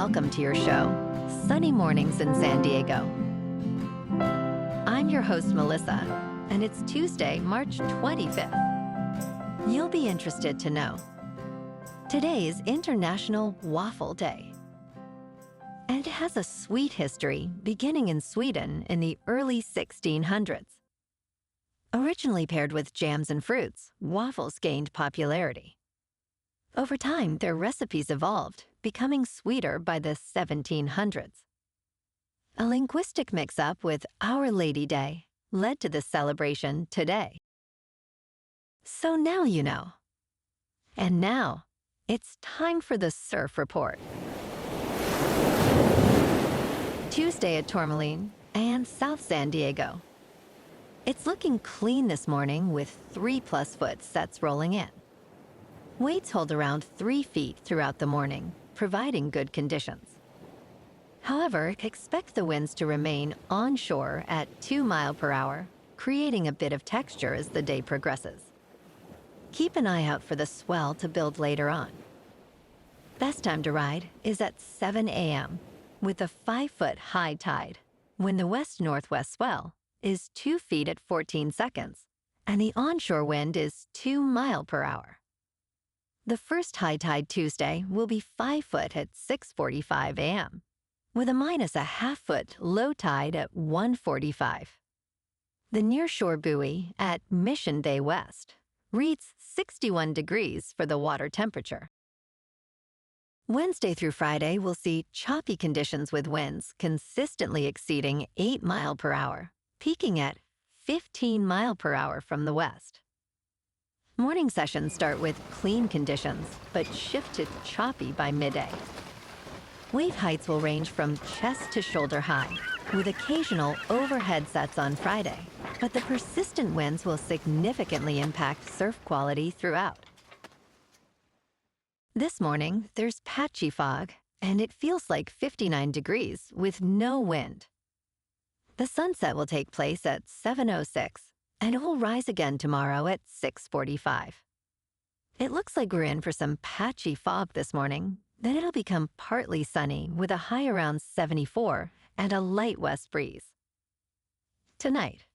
welcome to your show, Sunny Mornings in San Diego. I'm your host, Melissa, and it's Tuesday, March 25th. You'll be interested to know today is International Waffle Day. And it has a sweet history beginning in Sweden in the early 1600s. Originally paired with jams and fruits, waffles gained popularity. Over time, their recipes evolved, becoming sweeter by the 1700s. A linguistic mix-up with Our Lady Day led to this celebration today. So now you know. And now, it's time for the Surf Report. Tuesday at Tourmaline and South San Diego. It's looking clean this morning with 3+ foot sets rolling in. Waves hold around 3 feet throughout the morning, providing good conditions. However, expect the winds to remain onshore at 2 miles per hour, creating a bit of texture as the day progresses. Keep an eye out for the swell to build later on. Best time to ride is at 7 a.m. with a 5-foot high tide, when the west-northwest swell is 2 feet at 14 seconds, and the onshore wind is 2 miles per hour. The first high tide Tuesday will be 5 foot at 6:45 a.m., with a -0.5 foot low tide at 1:45. The nearshore buoy at Mission Bay West reads 61 degrees for the water temperature. Wednesday through Friday will see choppy conditions with winds consistently exceeding 8 miles per hour, peaking at 15 miles per hour from the west. Morning sessions start with clean conditions, but shift to choppy by midday. Wave heights will range from chest to shoulder high, with occasional overhead sets on Friday, but the persistent winds will significantly impact surf quality throughout. This morning, there's patchy fog, and it feels like 59 degrees with no wind. The sunset will take place at 7:06, and it will rise again tomorrow at 6:45. It looks like we're in for some patchy fog this morning, then it'll become partly sunny with a high around 74 and a light west breeze. Tonight,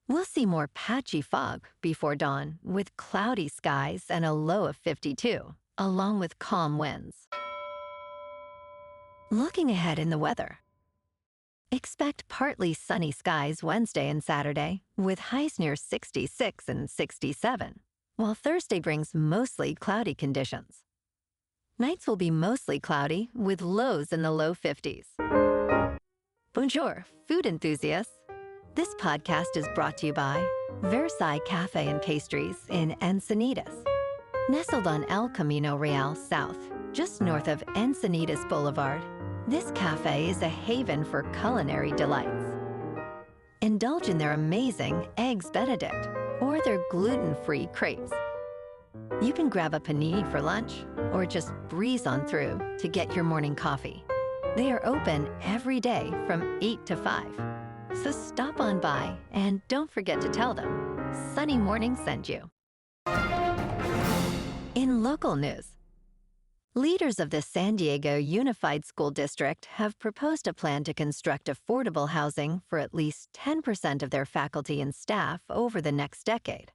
we'll see more patchy fog before dawn with cloudy skies and a low of 52, along with calm winds. Looking ahead in the weather. Expect partly sunny skies Wednesday and Saturday, with highs near 66 and 67, while Thursday brings mostly cloudy conditions. Nights will be mostly cloudy, with lows in the low 50s. Bonjour, food enthusiasts. This podcast is brought to you by Versailles Cafe and Pastries in Encinitas. Nestled on El Camino Real South, just north of Encinitas Boulevard, this cafe is a haven for culinary delights. Indulge in their amazing Eggs Benedict or their gluten-free crepes. You can grab a panini for lunch or just breeze on through to get your morning coffee. They are open every day from 8 to 5. So stop on by and don't forget to tell them Sunny Morning sent you. In local news, leaders of the San Diego Unified School District have proposed a plan to construct affordable housing for at least 10% of their faculty and staff over the next decade.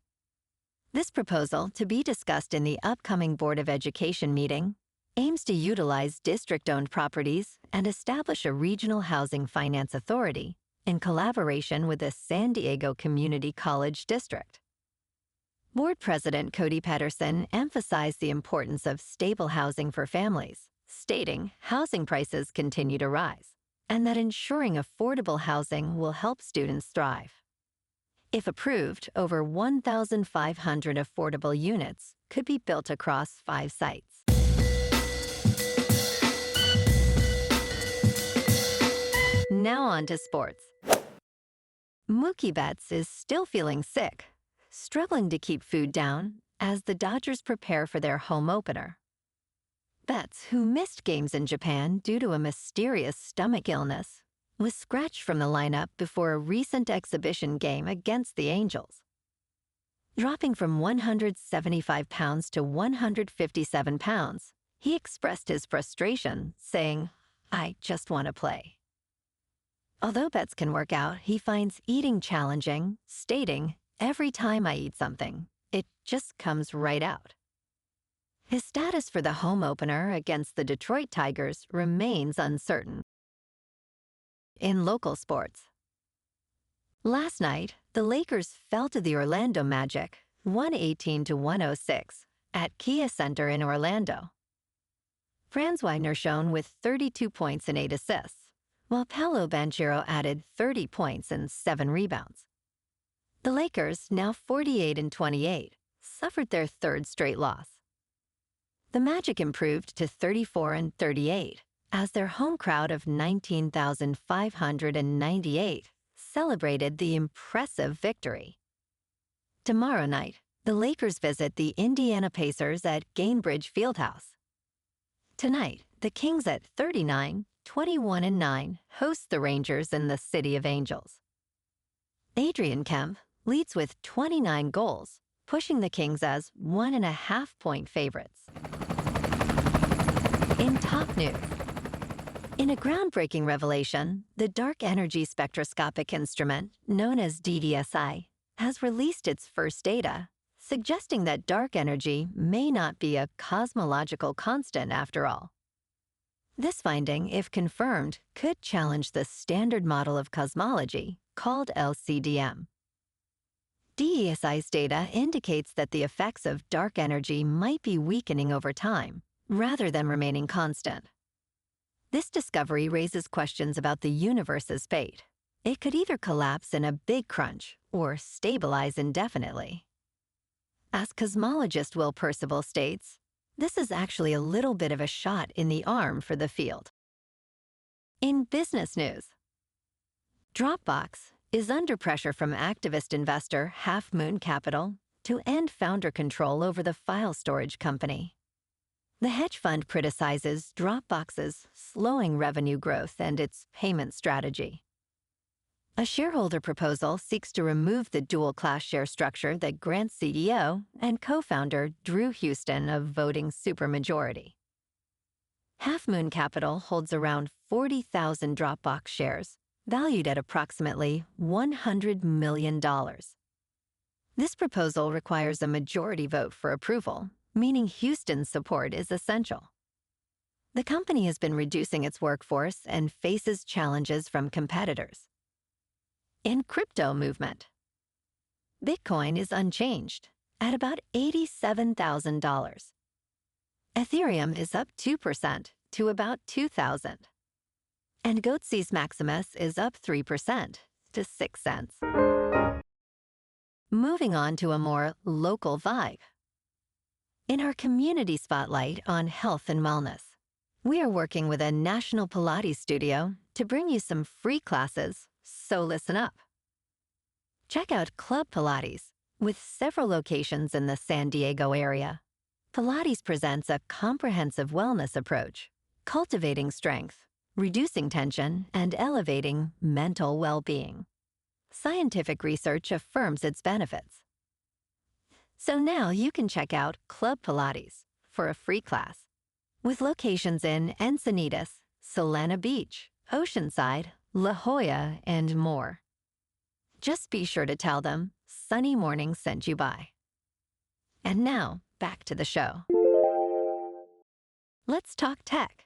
This proposal, to be discussed in the upcoming Board of Education meeting, aims to utilize district-owned properties and establish a regional housing finance authority in collaboration with the San Diego Community College District. Board President Cody Pedersen emphasized the importance of stable housing for families, stating housing prices continue to rise, and that ensuring affordable housing will help students thrive. If approved, over 1,500 affordable units could be built across 5 sites. Now on to sports. Mookie Betts is still feeling sick, struggling to keep food down as the Dodgers prepare for their home opener. Betts, who missed games in Japan due to a mysterious stomach illness, was scratched from the lineup before a recent exhibition game against the Angels. Dropping from 175 pounds to 157 pounds, He expressed his frustration, saying, "I just want to play." Although Betts can work out, he finds eating challenging, stating, "Every time I eat something, it just comes right out." His status for the home opener against the Detroit Tigers remains uncertain. In local sports, last night, the Lakers fell to the Orlando Magic, 118-106, at Kia Center in Orlando. Franz Wagner shone with 32 points and 8 assists, while Paolo Banchero added 30 points and 7 rebounds. The Lakers, now 48-28, suffered their third straight loss. The Magic improved to 34-38 as their home crowd of 19,598 celebrated the impressive victory. Tomorrow night, the Lakers visit the Indiana Pacers at Gainbridge Fieldhouse. Tonight, the Kings at 39-21-9 host the Rangers in the City of Angels. Adrian Kempe leads with 29 goals, pushing the Kings as 1.5-point favorites. In top news, in a groundbreaking revelation, the Dark Energy Spectroscopic Instrument, known as DESI, has released its first data, suggesting that dark energy may not be a cosmological constant after all. This finding, if confirmed, could challenge the standard model of cosmology, called LCDM. DESI's data indicates that the effects of dark energy might be weakening over time, rather than remaining constant. This discovery raises questions about the universe's fate. It could either collapse in a big crunch or stabilize indefinitely. As cosmologist Will Percival states, this is actually a little bit of a shot in the arm for the field. In business news, Dropbox is under pressure from activist investor Half Moon Capital to end founder control over the file storage company. The hedge fund criticizes Dropbox's slowing revenue growth and its payment strategy. A shareholder proposal seeks to remove the dual-class share structure that grants CEO and co-founder Drew Houston a voting supermajority. Half Moon Capital holds around 40,000 Dropbox shares, valued at approximately $100 million. This proposal requires a majority vote for approval, meaning Houston's support is essential. The company has been reducing its workforce and faces challenges from competitors. In crypto movement, Bitcoin is unchanged at about $87,000. Ethereum is up 2% to about 2,000. And Goatse's Maximus is up 3% to 6 cents. Moving on to a more local vibe. In our community spotlight on health and wellness, we are working with a national Pilates studio to bring you some free classes, so listen up. Check out Club Pilates, with several locations in the San Diego area. Pilates presents a comprehensive wellness approach, cultivating strength, reducing tension, and elevating mental well-being. Scientific research affirms its benefits. So now you can check out Club Pilates for a free class, with locations in Encinitas, Solana Beach, Oceanside, La Jolla, and more. Just be sure to tell them Sunny Morning sent you by. And now, back to the show. Let's talk tech.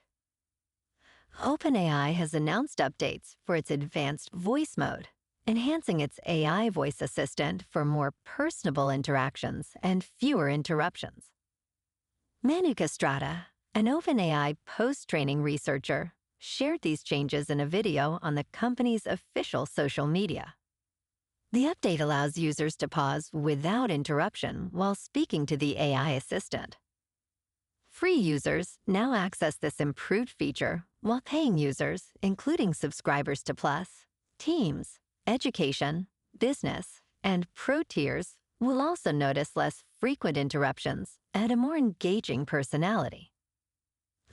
OpenAI has announced updates for its advanced voice mode, enhancing its AI voice assistant for more personable interactions and fewer interruptions. Manu Castrata, an OpenAI post-training researcher, shared these changes in a video on the company's official social media. The update allows users to pause without interruption while speaking to the AI assistant. Free users now access this improved feature, while paying users, including subscribers to Plus, Teams, Education, Business, and Pro tiers, will also notice less frequent interruptions and a more engaging personality.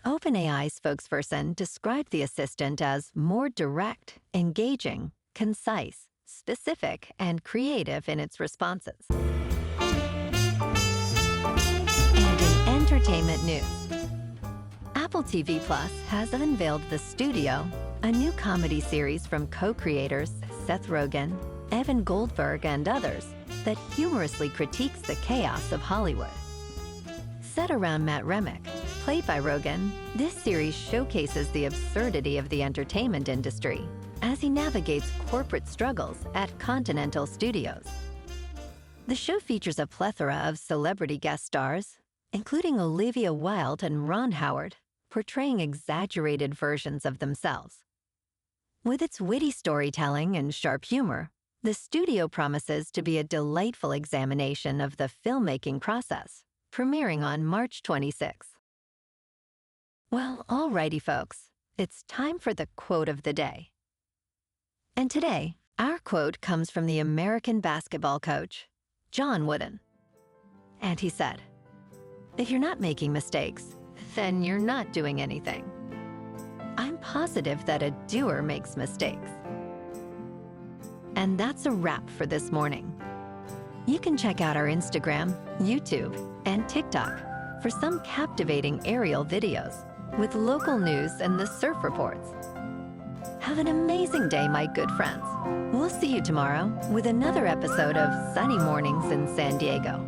OpenAI spokesperson described the assistant as more direct, engaging, concise, specific, and creative in its responses. And in entertainment news, Apple TV Plus has unveiled The Studio, a new comedy series from co-creators Seth Rogen, Evan Goldberg, and others that humorously critiques the chaos of Hollywood. Set around Matt Remick, played by Rogen, this series showcases the absurdity of the entertainment industry as he navigates corporate struggles at Continental Studios. The show features a plethora of celebrity guest stars, including Olivia Wilde and Ron Howard, portraying exaggerated versions of themselves. With its witty storytelling and sharp humor, The Studio promises to be a delightful examination of the filmmaking process, premiering on March 26th. Well, alrighty, folks, it's time for the quote of the day. And today, our quote comes from the American basketball coach, John Wooden. And he said, "If you're not making mistakes, then you're not doing anything." I'm positive that a doer makes mistakes. And that's a wrap for this morning. You can check out our Instagram, YouTube, and TikTok for some captivating aerial videos with local news and the surf reports. Have an amazing day, my good friends. We'll see you tomorrow with another episode of Sunny Mornings in San Diego.